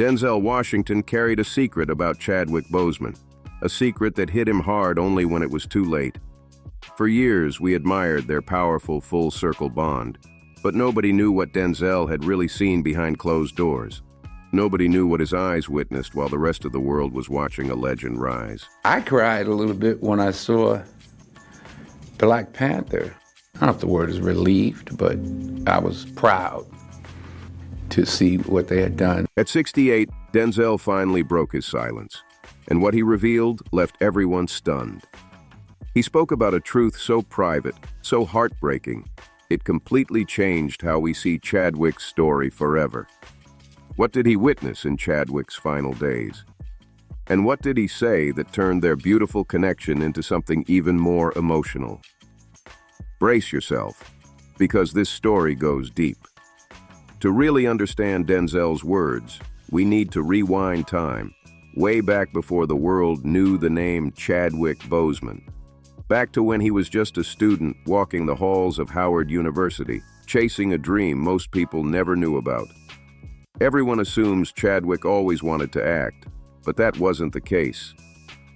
Denzel Washington carried a secret about Chadwick Boseman, a secret that hit him hard only when it was too late. For years, we admired their powerful full-circle bond, but nobody knew what Denzel had really seen behind closed doors. Nobody knew what his eyes witnessed while the rest of the world was watching a legend rise. I cried a little bit when I saw Black Panther. I don't know if the word is relieved, but I was proud to see what they had done. At 68, Denzel finally broke his silence, and what he revealed left everyone stunned. He spoke about a truth so private, so heartbreaking, it completely changed how we see Chadwick's story forever. What did he witness in Chadwick's final days? And what did he say that turned their beautiful connection into something even more emotional? Brace yourself, because this story goes deep. To really understand Denzel's words, we need to rewind time, way back before the world knew the name Chadwick Boseman. Back to when he was just a student walking the halls of Howard University, chasing a dream most people never knew about. Everyone assumes Chadwick always wanted to act, but that wasn't the case.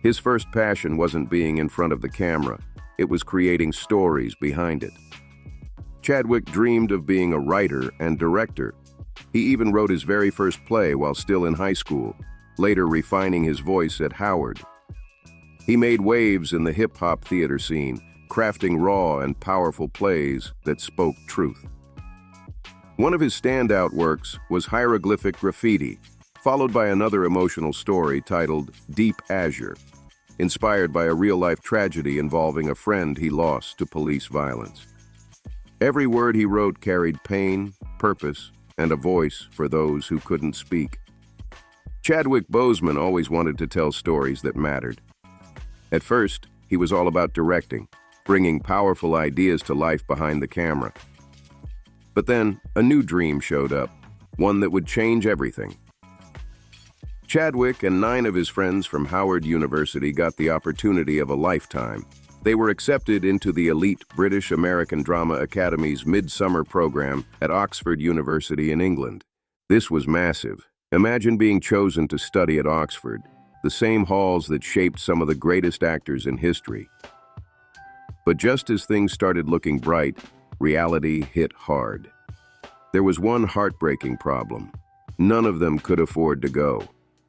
His first passion wasn't being in front of the camera, it was creating stories behind it. Chadwick dreamed of being a writer and director. He even wrote his very first play while still in high school, later refining his voice at Howard. He made waves in the hip-hop theater scene, crafting raw and powerful plays that spoke truth. One of his standout works was Hieroglyphic Graffiti, followed by another emotional story titled Deep Azure, inspired by a real-life tragedy involving a friend he lost to police violence. Every word he wrote carried pain, purpose, and a voice for those who couldn't speak. Chadwick Boseman always wanted to tell stories that mattered. At first, he was all about directing, bringing powerful ideas to life behind the camera. But then, a new dream showed up, one that would change everything. Chadwick and 9 of his friends from Howard University got the opportunity of a lifetime. They were accepted into the elite British American Drama Academy's midsummer program at Oxford University in England. This was massive. Imagine being chosen to study at Oxford, the same halls that shaped some of the greatest actors in history. But just as things started looking bright, reality hit hard. There was one heartbreaking problem. None of them could afford to go.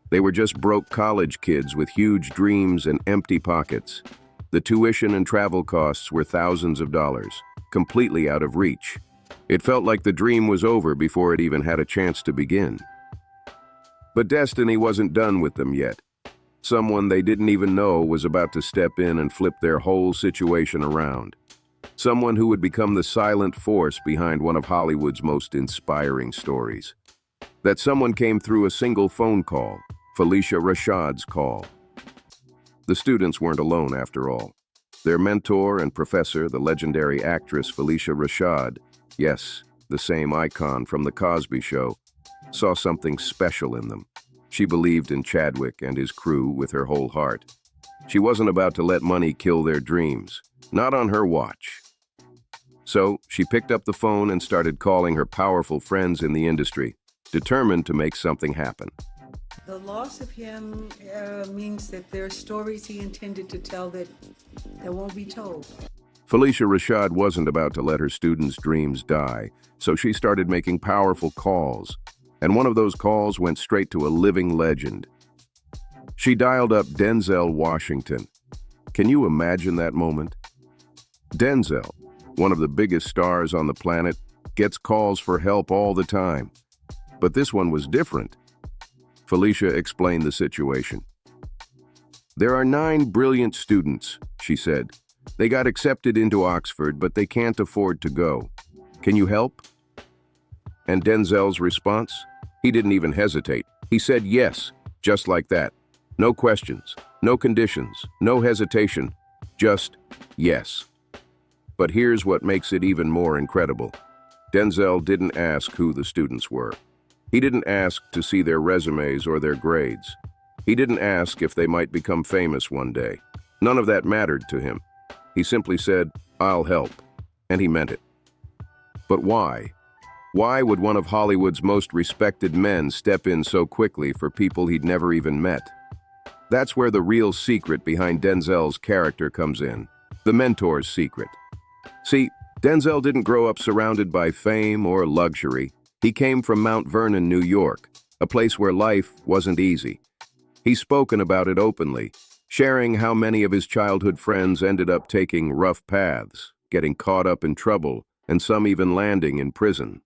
They were just broke college kids with huge dreams and empty pockets. The tuition and travel costs were thousands of dollars, completely out of reach. It felt like the dream was over before it even had a chance to begin. But destiny wasn't done with them yet. Someone they didn't even know was about to step in and flip their whole situation around. Someone who would become the silent force behind one of Hollywood's most inspiring stories. That someone came through a single phone call, Phylicia Rashad's call. The students weren't alone after all. Their mentor and professor, the legendary actress Phylicia Rashad, yes, the same icon from The Cosby Show, saw something special in them. She believed in Chadwick and his crew with her whole heart. She wasn't about to let money kill their dreams, not on her watch. So she picked up the phone and started calling her powerful friends in the industry, determined to make something happen. The loss of him means that there are stories he intended to tell that won't be told. Phylicia Rashad wasn't about to let her students' dreams die, so she started making powerful calls, and one of those calls went straight to a living legend. She dialed up Denzel Washington. Can you imagine that moment? Denzel, one of the biggest stars on the planet, gets calls for help all the time. But this one was different. Phylicia explained the situation. There are 9 brilliant students, she said. They got accepted into Oxford, but they can't afford to go. Can you help? And Denzel's response? He didn't even hesitate. He said yes, just like that. No questions, no conditions, no hesitation, just yes. But here's what makes it even more incredible. Denzel didn't ask who the students were. He didn't ask to see their resumes or their grades. He didn't ask if they might become famous one day. None of that mattered to him. He simply said, "I'll help," and he meant it. But why? Why would one of Hollywood's most respected men step in so quickly for people he'd never even met? That's where the real secret behind Denzel's character comes in, the mentor's secret. See, Denzel didn't grow up surrounded by fame or luxury. He came from Mount Vernon, New York, a place where life wasn't easy. He's spoken about it openly, sharing how many of his childhood friends ended up taking rough paths, getting caught up in trouble, and some even landing in prison.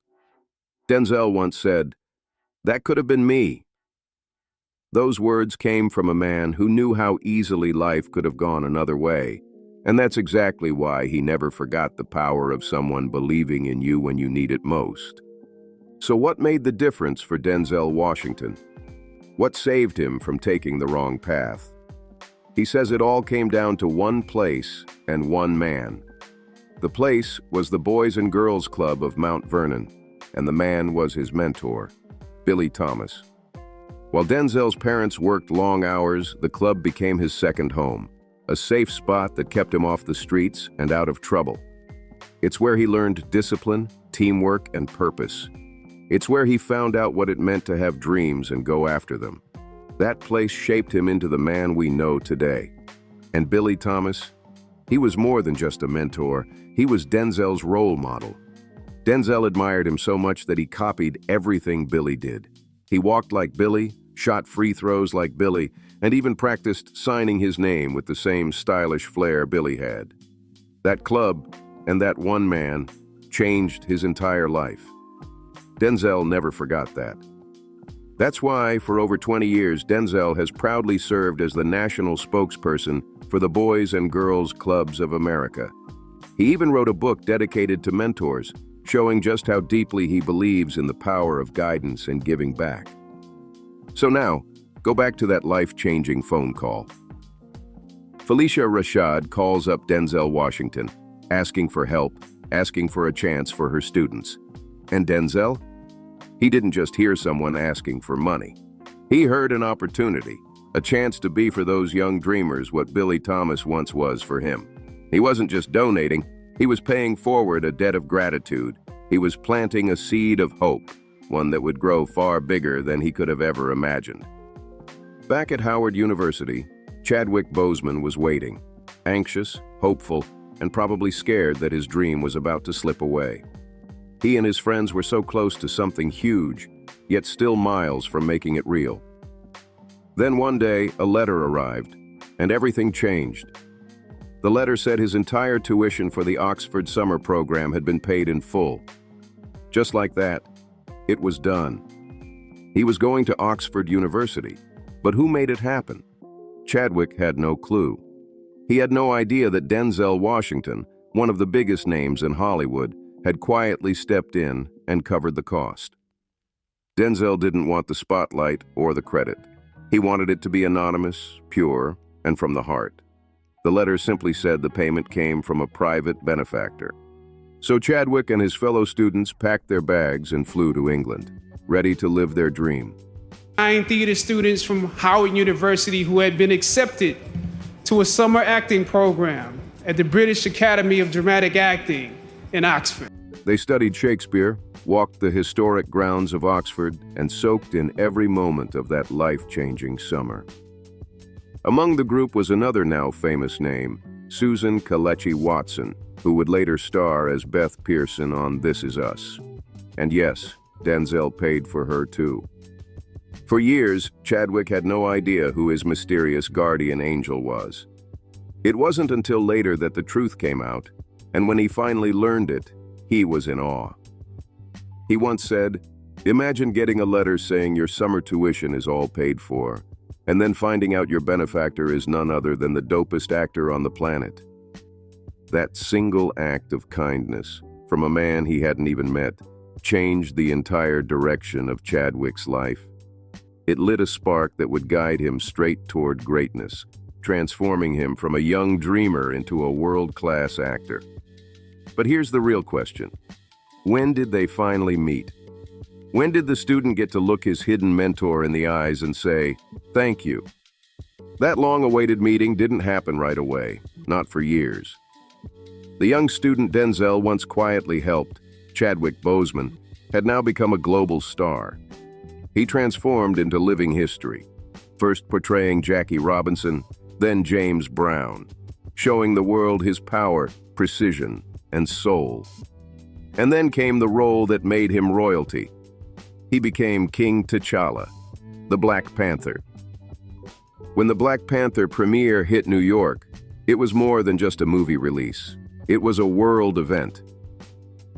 Denzel once said, "That could have been me." Those words came from a man who knew how easily life could have gone another way, and that's exactly why he never forgot the power of someone believing in you when you need it most. So what made the difference for Denzel Washington? What saved him from taking the wrong path? He says it all came down to one place and one man. The place was the Boys and Girls Club of Mount Vernon, and the man was his mentor, Billy Thomas. While Denzel's parents worked long hours, the club became his second home, a safe spot that kept him off the streets and out of trouble. It's where he learned discipline, teamwork, and purpose. It's where he found out what it meant to have dreams and go after them. That place shaped him into the man we know today. And Billy Thomas? He was more than just a mentor. He was Denzel's role model. Denzel admired him so much that he copied everything Billy did. He walked like Billy, shot free throws like Billy, and even practiced signing his name with the same stylish flair Billy had. That club and that one man changed his entire life. Denzel never forgot that. That's why, for over 20 years, Denzel has proudly served as the national spokesperson for the Boys and Girls Clubs of America. He even wrote a book dedicated to mentors, showing just how deeply he believes in the power of guidance and giving back. So now, go back to that life-changing phone call. Felicia Rashad calls up Denzel Washington, asking for help, asking for a chance for her students. And Denzel? He didn't just hear someone asking for money. He heard an opportunity, a chance to be for those young dreamers what Billy Thomas once was for him. He wasn't just donating, he was paying forward a debt of gratitude. He was planting a seed of hope, one that would grow far bigger than he could have ever imagined. Back at Howard University, Chadwick Boseman was waiting, anxious, hopeful, and probably scared that his dream was about to slip away. He and his friends were so close to something huge, yet still miles from making it real. Then one day, a letter arrived, and everything changed. The letter said his entire tuition for the Oxford summer program had been paid in full. Just like that, it was done. He was going to Oxford University, but who made it happen? Chadwick had no clue. He had no idea that Denzel Washington, one of the biggest names in Hollywood, had quietly stepped in and covered the cost. Denzel didn't want the spotlight or the credit. He wanted it to be anonymous, pure, and from the heart. The letter simply said the payment came from a private benefactor. So Chadwick and his fellow students packed their bags and flew to England, ready to live their dream. 9 theater students from Howard University who had been accepted to a summer acting program at the British Academy of Dramatic Acting in Oxford. They studied Shakespeare, walked the historic grounds of Oxford, and soaked in every moment of that life-changing summer. Among the group was another now famous name, Susan Kelechi Watson, who would later star as Beth Pearson on This Is Us. And yes, Denzel paid for her too. For years, Chadwick had no idea who his mysterious guardian angel was. It wasn't until later that the truth came out, and when he finally learned it, he was in awe. He once said, "Imagine getting a letter saying your summer tuition is all paid for, and then finding out your benefactor is none other than the dopest actor on the planet." That single act of kindness, from a man he hadn't even met, changed the entire direction of Chadwick's life. It lit a spark that would guide him straight toward greatness, transforming him from a young dreamer into a world-class actor. But here's the real question. When did they finally meet? When did the student get to look his hidden mentor in the eyes and say, "Thank you"? That long-awaited meeting didn't happen right away, not for years. The young student Denzel once quietly helped, Chadwick Boseman, had now become a global star. He transformed into living history, first portraying Jackie Robinson, then James Brown, showing the world his power, precision, and soul. And then came the role that made him royalty. He became King T'Challa, the Black Panther. When the Black Panther premiere hit New York, it was more than just a movie release. It was a world event.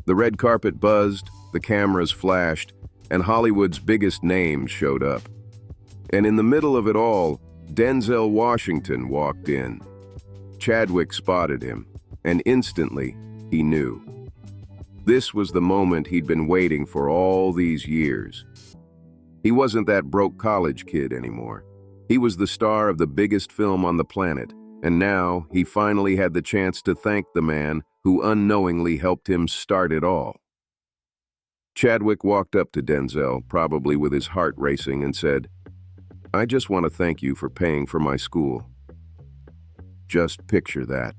The red carpet buzzed, the cameras flashed, and Hollywood's biggest names showed up. And in the middle of it all, Denzel Washington walked in. Chadwick spotted him, and instantly, he knew. This was the moment he'd been waiting for all these years. He wasn't that broke college kid anymore. He was the star of the biggest film on the planet, and now he finally had the chance to thank the man who unknowingly helped him start it all. Chadwick walked up to Denzel, probably with his heart racing, and said, "I just want to thank you for paying for my school." Just picture that.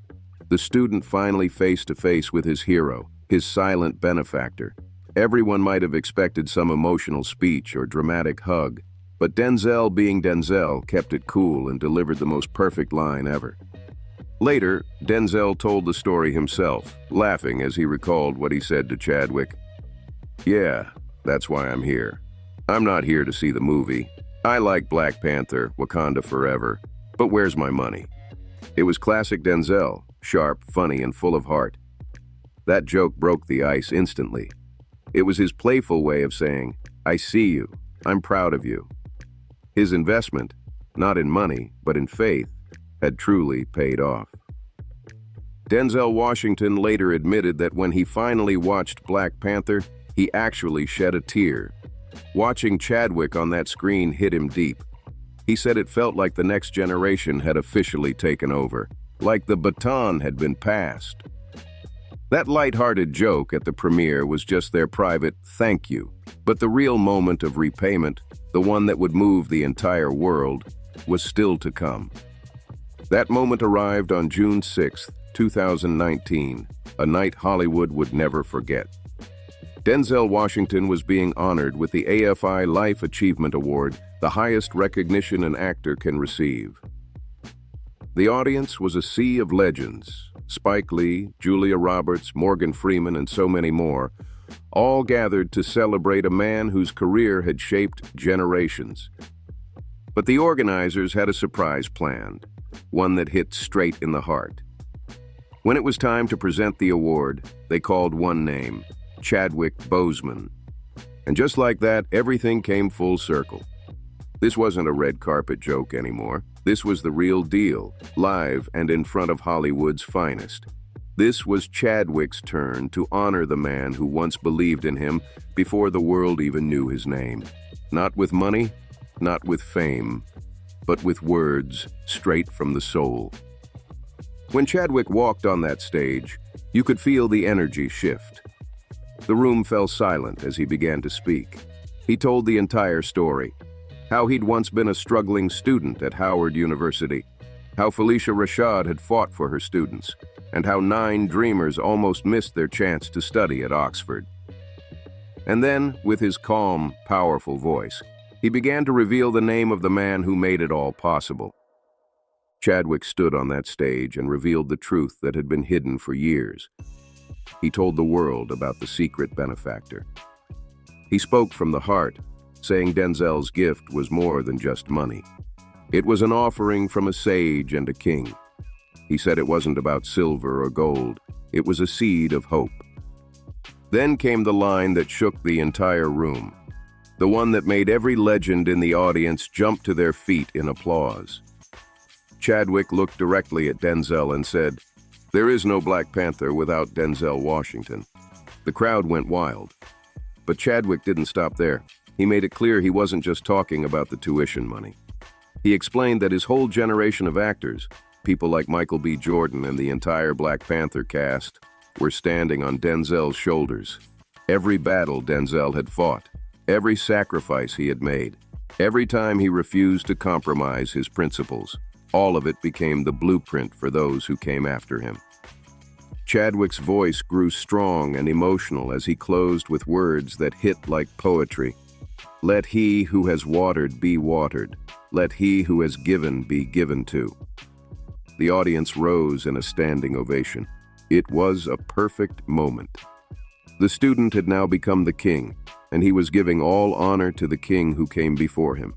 The student finally face to face with his hero, his silent benefactor. Everyone might have expected some emotional speech or dramatic hug, but Denzel, being Denzel, kept it cool and delivered the most perfect line ever. Later, Denzel told the story himself, laughing as he recalled what he said to Chadwick. "Yeah, that's why I'm here. I'm not here to see the movie. I like Black Panther, Wakanda Forever, but where's my money?" It was classic Denzel, sharp, funny, and full of heart. That joke broke the ice instantly. It was his playful way of saying, "I see you. I'm proud of you." His investment, not in money, but in faith, had truly paid off. Denzel Washington later admitted that when he finally watched Black Panther, he actually shed a tear. Watching Chadwick on that screen hit him deep. He said it felt like the next generation had officially taken over, like the baton had been passed. That light-hearted joke at the premiere was just their private thank you, but the real moment of repayment, the one that would move the entire world, was still to come. That moment arrived on June 6, 2019, a night Hollywood would never forget. Denzel Washington was being honored with the AFI Life Achievement Award, the highest recognition an actor can receive. The audience was a sea of legends: Spike Lee, Julia Roberts, Morgan Freeman, and so many more, all gathered to celebrate a man whose career had shaped generations. But the organizers had a surprise planned, one that hit straight in the heart. When it was time to present the award, they called one name: Chadwick Boseman. And just like that, everything came full circle. This wasn't a red carpet joke anymore. This was the real deal, live and in front of Hollywood's finest. This was Chadwick's turn to honor the man who once believed in him before the world even knew his name. Not with money, not with fame, but with words straight from the soul. When Chadwick walked on that stage, you could feel the energy shift. The room fell silent as he began to speak. He told the entire story. How he'd once been a struggling student at Howard University, how Felicia Rashad had fought for her students, and how 9 dreamers almost missed their chance to study at Oxford. And then, with his calm, powerful voice, he began to reveal the name of the man who made it all possible. Chadwick stood on that stage and revealed the truth that had been hidden for years. He told the world about the secret benefactor. He spoke from the heart, saying Denzel's gift was more than just money. It was an offering from a sage and a king. He said it wasn't about silver or gold. It was a seed of hope. Then came the line that shook the entire room, the one that made every legend in the audience jump to their feet in applause. Chadwick looked directly at Denzel and said, "There is no Black Panther without Denzel Washington." The crowd went wild. But Chadwick didn't stop there. He made it clear he wasn't just talking about the tuition money. He explained that his whole generation of actors, people like Michael B. Jordan and the entire Black Panther cast, were standing on Denzel's shoulders. Every battle Denzel had fought, every sacrifice he had made, every time he refused to compromise his principles, all of it became the blueprint for those who came after him. Chadwick's voice grew strong and emotional as he closed with words that hit like poetry. Let he who has watered be watered. Let he who has given be given to. The audience rose in a standing ovation. It was a perfect moment. The student had now become the king, and he was giving all honor to the king who came before him.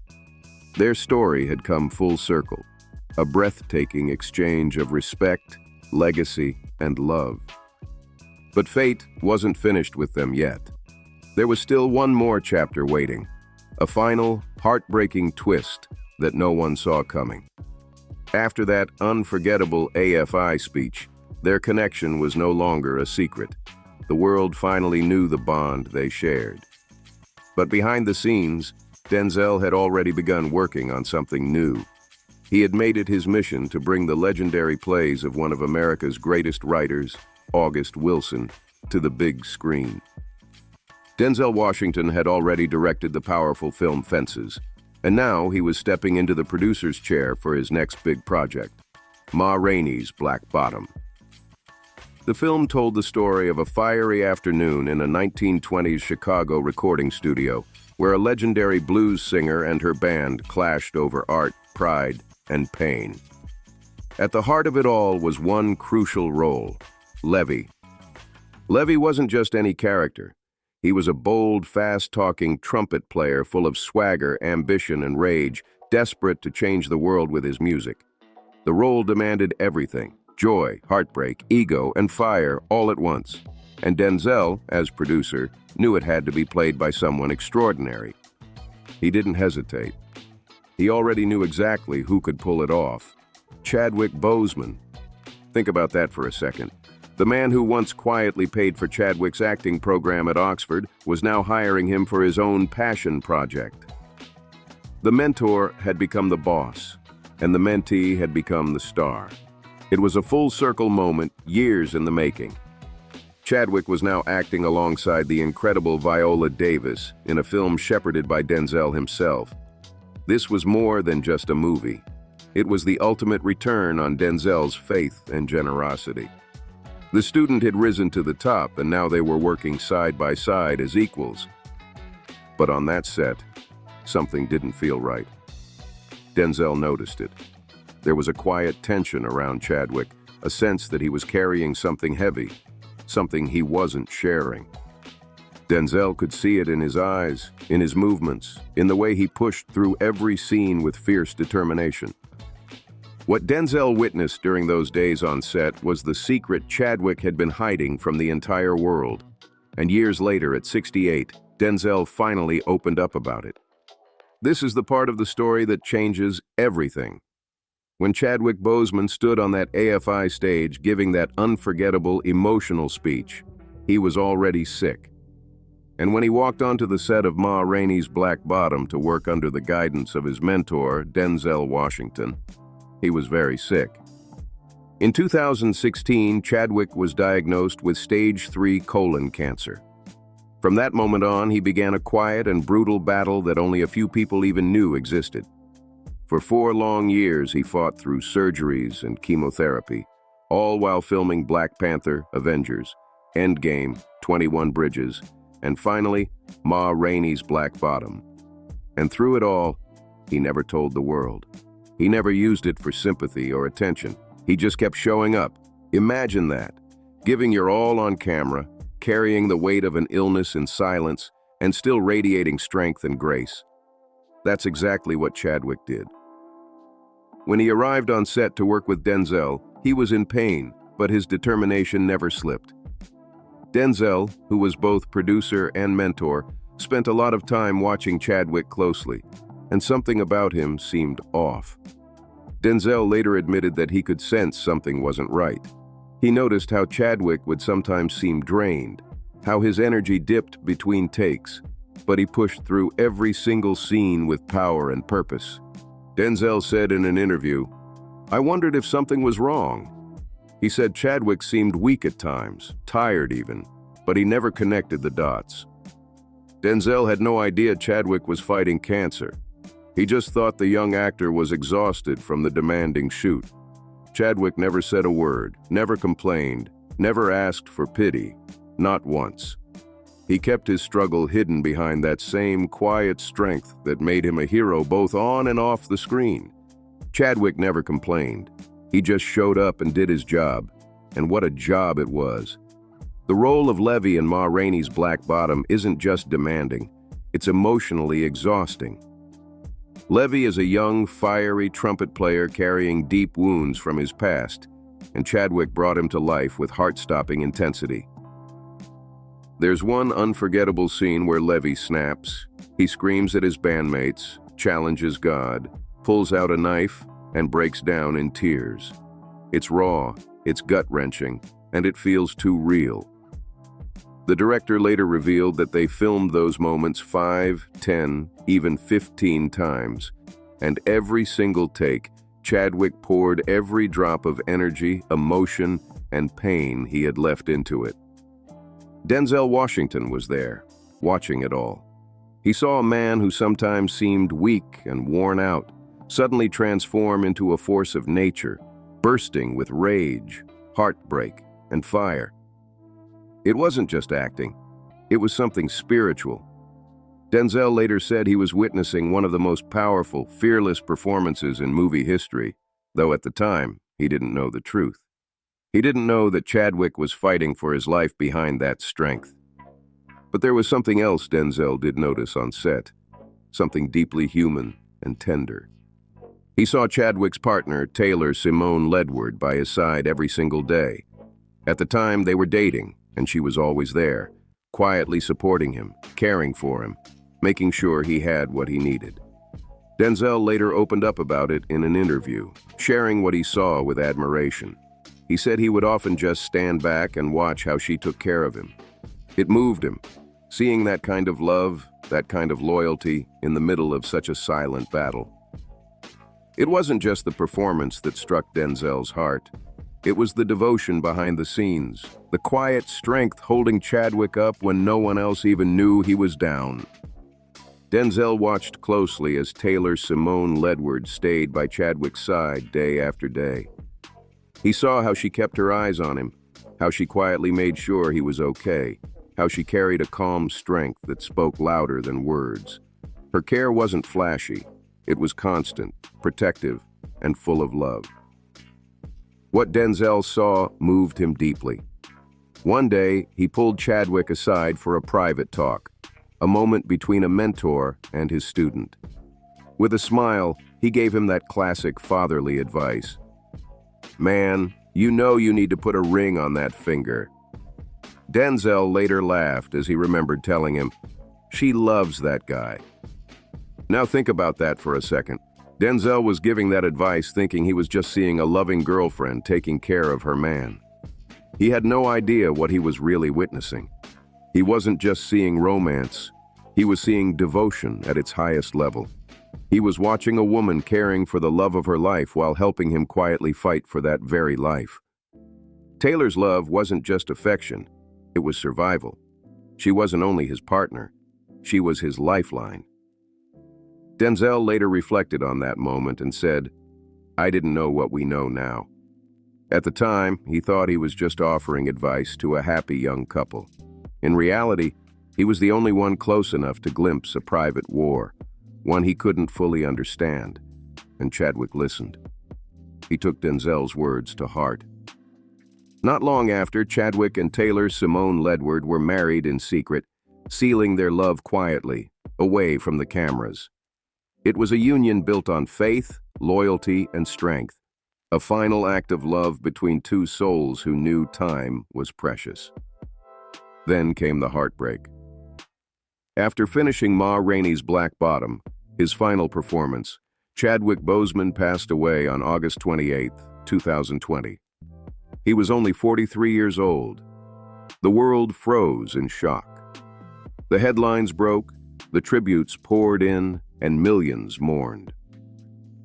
Their story had come full circle, a breathtaking exchange of respect, legacy, and love. But fate wasn't finished with them yet. There was still one more chapter waiting, a final, heartbreaking twist that no one saw coming. After that unforgettable AFI speech, their connection was no longer a secret. The world finally knew the bond they shared. But behind the scenes, Denzel had already begun working on something new. He had made it his mission to bring the legendary plays of one of America's greatest writers, August Wilson, to the big screen. Denzel Washington had already directed the powerful film Fences, and now he was stepping into the producer's chair for his next big project, Ma Rainey's Black Bottom. The film told the story of a fiery afternoon in a 1920s Chicago recording studio where a legendary blues singer and her band clashed over art, pride, and pain. At the heart of it all was one crucial role, Levy. Levy wasn't just any character. He was a bold, fast-talking trumpet player full of swagger, ambition, and rage, desperate to change the world with his music. The role demanded everything: joy, heartbreak, ego, and fire all at once. And Denzel, as producer, knew it had to be played by someone extraordinary. He didn't hesitate. He already knew exactly who could pull it off. Chadwick Boseman. Think about that for a second. The man who once quietly paid for Chadwick's acting program at Oxford was now hiring him for his own passion project. The mentor had become the boss, and the mentee had become the star. It was a full-circle moment, years in the making. Chadwick was now acting alongside the incredible Viola Davis in a film shepherded by Denzel himself. This was more than just a movie. It was the ultimate return on Denzel's faith and generosity. The student had risen to the top, and now they were working side by side as equals. But on that set, something didn't feel right. Denzel noticed it. There was a quiet tension around Chadwick, a sense that he was carrying something heavy, something he wasn't sharing. Denzel could see it in his eyes, in his movements, in the way he pushed through every scene with fierce determination. What Denzel witnessed during those days on set was the secret Chadwick had been hiding from the entire world. And years later, at 68, Denzel finally opened up about it. This is the part of the story that changes everything. When Chadwick Boseman stood on that AFI stage giving that unforgettable, emotional speech, he was already sick. And when he walked onto the set of Ma Rainey's Black Bottom to work under the guidance of his mentor, Denzel Washington, he was very sick. In 2016, Chadwick was diagnosed with stage 3 colon cancer. From that moment on, he began a quiet and brutal battle that only a few people even knew existed. For 4 long years, he fought through surgeries and chemotherapy, all while filming Black Panther, Avengers, Endgame, 21 Bridges, and finally, Ma Rainey's Black Bottom. And through it all, he never told the world. He never used it for sympathy or attention. He just kept showing up. Imagine that, giving your all on camera, carrying the weight of an illness in silence, and still radiating strength and grace. That's exactly what Chadwick did. When he arrived on set to work with Denzel, he was in pain, but his determination never slipped. Denzel, who was both producer and mentor, spent a lot of time watching Chadwick closely, and something about him seemed off. Denzel later admitted that he could sense something wasn't right. He noticed how Chadwick would sometimes seem drained, how his energy dipped between takes, but he pushed through every single scene with power and purpose. Denzel said in an interview, "I wondered if something was wrong." He said Chadwick seemed weak at times, tired even, but he never connected the dots. Denzel had no idea Chadwick was fighting cancer. He just thought the young actor was exhausted from the demanding shoot. Chadwick never said a word, never complained, never asked for pity, not once. He kept his struggle hidden behind that same quiet strength that made him a hero both on and off the screen. Chadwick never complained. He just showed up and did his job. And what a job it was. The role of Levy in Ma Rainey's Black Bottom isn't just demanding, it's emotionally exhausting. Levy is a young, fiery trumpet player carrying deep wounds from his past, and Chadwick brought him to life with heart-stopping intensity. There's one unforgettable scene where Levy snaps. He screams at his bandmates, challenges God, pulls out a knife, and breaks down in tears. It's raw, it's gut-wrenching, and it feels too real. The director later revealed that they filmed those moments 5, 10, even 15 times, and every single take, Chadwick poured every drop of energy, emotion, and pain he had left into it. Denzel Washington was there, watching it all. He saw a man who sometimes seemed weak and worn out, suddenly transform into a force of nature, bursting with rage, heartbreak, and fire. It wasn't just acting, it was something spiritual. Denzel later said he was witnessing one of the most powerful, fearless performances in movie history, though at the time, he didn't know the truth. He didn't know that Chadwick was fighting for his life behind that strength. But there was something else Denzel did notice on set, something deeply human and tender. He saw Chadwick's partner, Taylor Simone Ledward, by his side every single day. At the time, they were dating, and she was always there, quietly supporting him, caring for him, making sure he had what he needed. Denzel later opened up about it in an interview, sharing what he saw with admiration. He said he would often just stand back and watch how she took care of him. It moved him, seeing that kind of love, that kind of loyalty in the middle of such a silent battle. It wasn't just the performance that struck Denzel's heart. It was the devotion behind the scenes, the quiet strength holding Chadwick up when no one else even knew he was down. Denzel watched closely as Taylor Simone Ledward stayed by Chadwick's side day after day. He saw how she kept her eyes on him, how she quietly made sure he was okay, how she carried a calm strength that spoke louder than words. Her care wasn't flashy. It was constant, protective, and full of love. What Denzel saw moved him deeply. One day, he pulled Chadwick aside for a private talk, a moment between a mentor and his student. With a smile, he gave him that classic fatherly advice. "Man, you know you need to put a ring on that finger." Denzel later laughed as he remembered telling him, "She loves that guy." Now think about that for a second. Denzel was giving that advice thinking he was just seeing a loving girlfriend taking care of her man. He had no idea what he was really witnessing. He wasn't just seeing romance. He was seeing devotion at its highest level. He was watching a woman caring for the love of her life while helping him quietly fight for that very life. Taylor's love wasn't just affection, it was survival. She wasn't only his partner, she was his lifeline. Denzel later reflected on that moment and said, "I didn't know what we know now." At the time, he thought he was just offering advice to a happy young couple. In reality, he was the only one close enough to glimpse a private war, one he couldn't fully understand, and Chadwick listened. He took Denzel's words to heart. Not long after, Chadwick and Taylor Simone Ledward were married in secret, sealing their love quietly, away from the cameras. It was a union built on faith, loyalty, and strength, a final act of love between two souls who knew time was precious. Then came the heartbreak. After finishing Ma Rainey's Black Bottom, his final performance, Chadwick Boseman passed away on August 28, 2020. He was only 43 years old. The world froze in shock. The headlines broke, the tributes poured in, and millions mourned.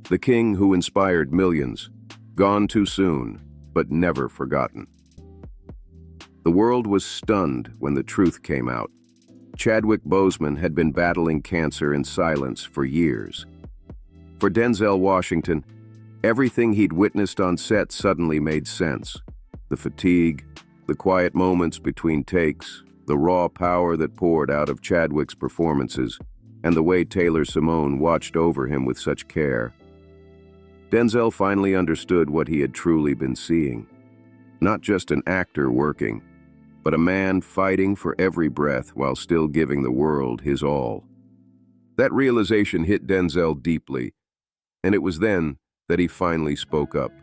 The king who inspired millions, gone too soon, but never forgotten. The world was stunned when the truth came out. Chadwick Boseman had been battling cancer in silence for years. For Denzel Washington, everything he'd witnessed on set suddenly made sense. The fatigue, The quiet moments between takes, the raw power that poured out of Chadwick's performances, and the way Taylor Simone watched over him with such care. Denzel finally understood what he had truly been seeing. Not just an actor working, but a man fighting for every breath while still giving the world his all. That realization hit Denzel deeply, and it was then that he finally spoke up.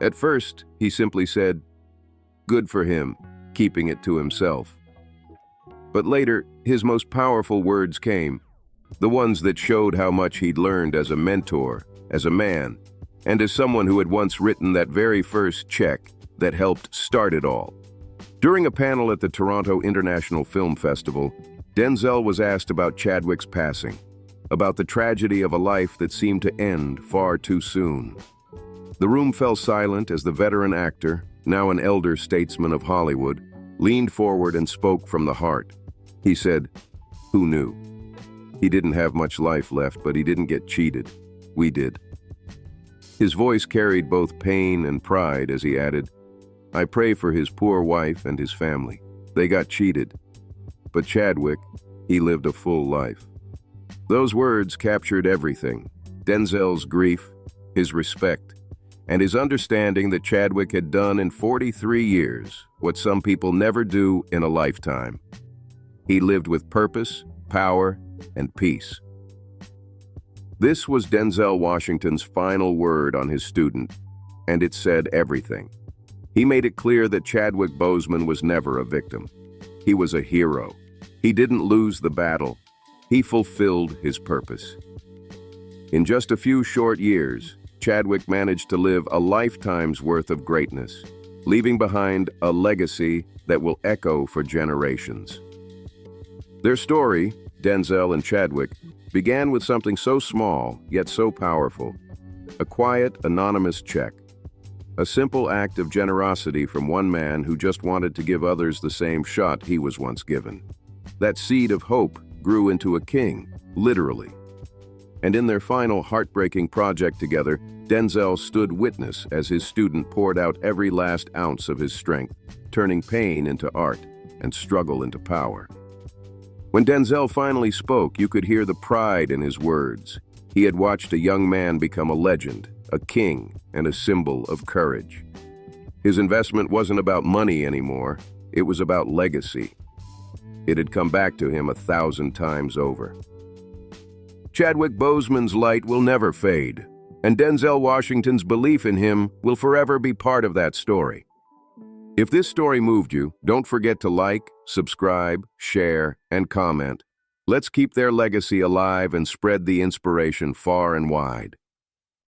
At first, he simply said, "Good for him," keeping it to himself. But later, his most powerful words came, the ones that showed how much he'd learned as a mentor, as a man, and as someone who had once written that very first check that helped start it all. During a panel at the Toronto International Film Festival, Denzel was asked about Chadwick's passing, about the tragedy of a life that seemed to end far too soon. The room fell silent as the veteran actor, now an elder statesman of Hollywood, leaned forward and spoke from the heart. He said, "Who knew? He didn't have much life left, but he didn't get cheated. We did." His voice carried both pain and pride as he added, "I pray for his poor wife and his family. They got cheated. But Chadwick, he lived a full life." Those words captured everything: Denzel's grief, his respect, and his understanding that Chadwick had done in 43 years what some people never do in a lifetime. He lived with purpose, power, and peace. This was Denzel Washington's final word on his student, and it said everything. He made it clear that Chadwick Boseman was never a victim. He was a hero. He didn't lose the battle. He fulfilled his purpose. In just a few short years, Chadwick managed to live a lifetime's worth of greatness, leaving behind a legacy that will echo for generations. Their story, Denzel and Chadwick, began with something so small, yet so powerful: a quiet, anonymous check. A simple act of generosity from one man who just wanted to give others the same shot he was once given. That seed of hope grew into a king, literally. And in their final heartbreaking project together, Denzel stood witness as his student poured out every last ounce of his strength, turning pain into art and struggle into power. When Denzel finally spoke, you could hear the pride in his words. He had watched a young man become a legend, a king, and a symbol of courage. His investment wasn't about money anymore. It was about legacy. It had come back to him 1,000 times over. Chadwick Boseman's light will never fade, and Denzel Washington's belief in him will forever be part of that story. If this story moved you, don't forget to like, subscribe, share, and comment. Let's keep their legacy alive and spread the inspiration far and wide.